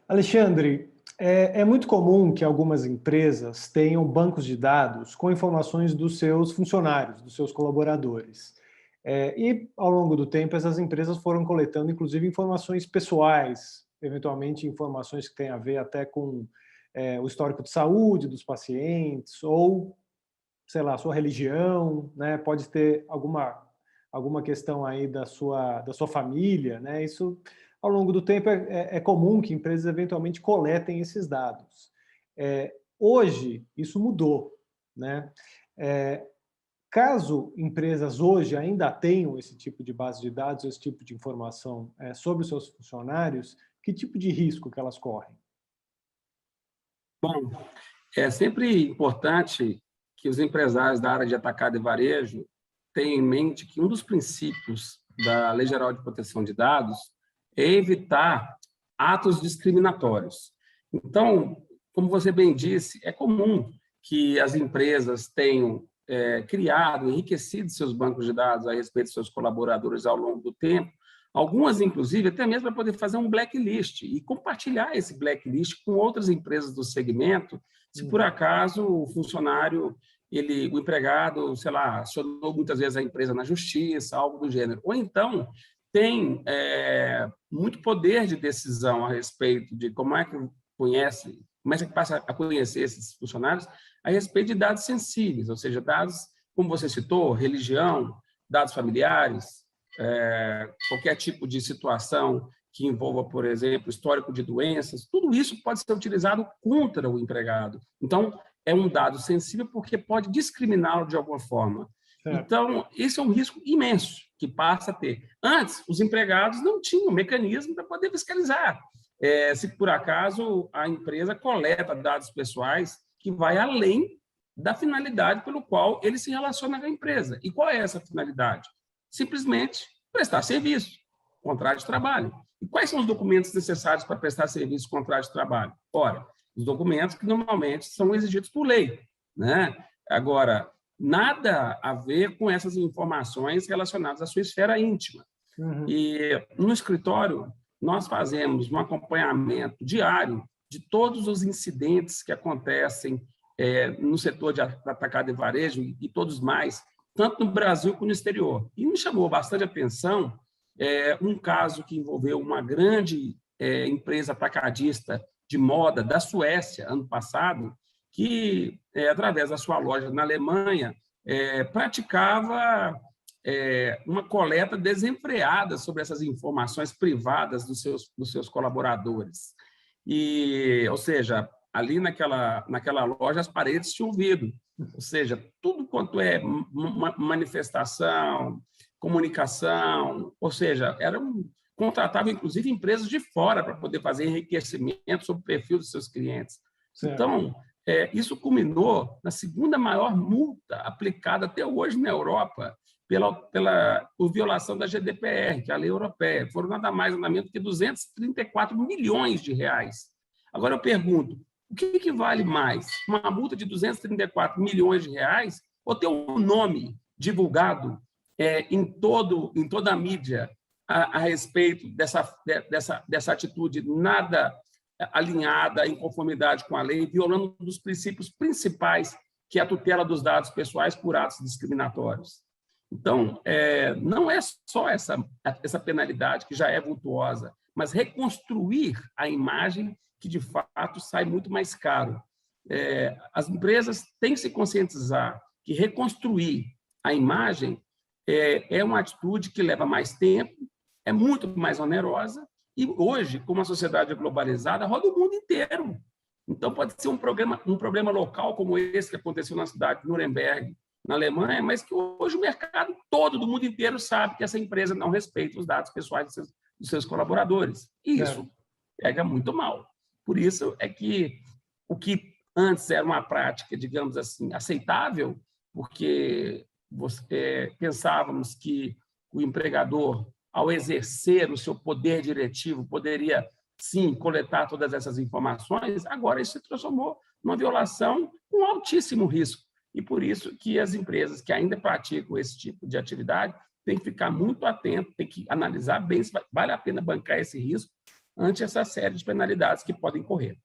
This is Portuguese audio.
Alexandre, é muito comum que algumas empresas tenham bancos de dados com informações dos seus funcionários, dos seus colaboradores. E, ao longo do tempo, essas empresas foram coletando, inclusive, informações pessoais, eventualmente informações que têm a ver até com o histórico de saúde dos pacientes, ou, sei lá, sua religião, né? Pode ter alguma questão aí da sua família, né? Isso, ao longo do tempo, é comum que empresas eventualmente coletem esses dados. Hoje, isso mudou, né? É, Caso empresas hoje ainda tenham esse tipo de base de dados, esse tipo de informação sobre os seus funcionários, que tipo de risco que elas correm? Bom, é sempre importante que os empresários da área de atacado e varejo tenham em mente que um dos princípios da Lei Geral de Proteção de Dados é evitar atos discriminatórios. Então, como você bem disse, é comum que as empresas tenham criado, enriquecido seus bancos de dados a respeito de seus colaboradores ao longo do tempo, algumas, inclusive, até mesmo para poder fazer um blacklist e compartilhar esse blacklist com outras empresas do segmento, se por acaso o funcionário, o empregado, sei lá, acionou muitas vezes a empresa na justiça, algo do gênero. Ou então tem muito poder de decisão a respeito de como é que passa a conhecer esses funcionários a respeito de dados sensíveis, ou seja, dados, como você citou, religião, dados familiares, qualquer tipo de situação que envolva, por exemplo, histórico de doenças, tudo isso pode ser utilizado contra o empregado. Então, é um dado sensível porque pode discriminá-lo de alguma forma. Certo. Então, esse é um risco imenso que passa a ter. Antes, os empregados não tinham mecanismo para poder fiscalizar. Se por acaso a empresa coleta dados pessoais que vai além da finalidade pelo qual ele se relaciona com a empresa. E qual é essa finalidade? Simplesmente prestar serviço, contrato de trabalho. E quais são os documentos necessários para prestar serviço, contrato de trabalho? Ora, os documentos que normalmente são exigidos por lei, né? Agora, nada a ver com essas informações relacionadas à sua esfera íntima. Uhum. E no escritório, nós fazemos um acompanhamento diário de todos os incidentes que acontecem no setor de atacado e varejo e todos mais, tanto no Brasil como no exterior. E me chamou bastante atenção um caso que envolveu uma grande empresa atacadista de moda da Suécia, ano passado, que, através da sua loja na Alemanha, praticava uma coleta desenfreada sobre essas informações privadas dos seus colaboradores. Ou seja, ali naquela loja as paredes tinham vidro, ou seja, tudo quanto é manifestação, comunicação, ou seja, contratava inclusive empresas de fora para poder fazer enriquecimento sobre o perfil dos seus clientes. Certo. Então, isso culminou na segunda maior multa aplicada até hoje na Europa por violação da GDPR, que é a lei europeia. Foram nada mais nada menos que 234 milhões de reais. Agora eu pergunto, o que vale mais? Uma multa de 234 milhões de reais ou ter o nome divulgado em toda a mídia a respeito dessa atitude nada alinhada, em conformidade com a lei, violando um dos princípios principais, que é a tutela dos dados pessoais por atos discriminatórios? Então, não é só essa penalidade, que já é vultuosa, mas reconstruir a imagem, que de fato sai muito mais caro. As empresas têm que se conscientizar que reconstruir a imagem é uma atitude que leva mais tempo, é muito mais onerosa, e hoje, como a sociedade é globalizada, roda o mundo inteiro. Então, pode ser um problema local, como esse que aconteceu na cidade de Nuremberg, na Alemanha, mas que hoje o mercado todo do mundo inteiro sabe que essa empresa não respeita os dados pessoais dos seus colaboradores. E isso pega muito mal. Por isso é que o que antes era uma prática, digamos assim, aceitável, porque pensávamos que o empregador, ao exercer o seu poder diretivo, poderia, sim, coletar todas essas informações, agora isso se transformou numa violação com altíssimo risco. E por isso que as empresas que ainda praticam esse tipo de atividade têm que ficar muito atento, têm que analisar bem se vale a pena bancar esse risco ante essa série de penalidades que podem correr.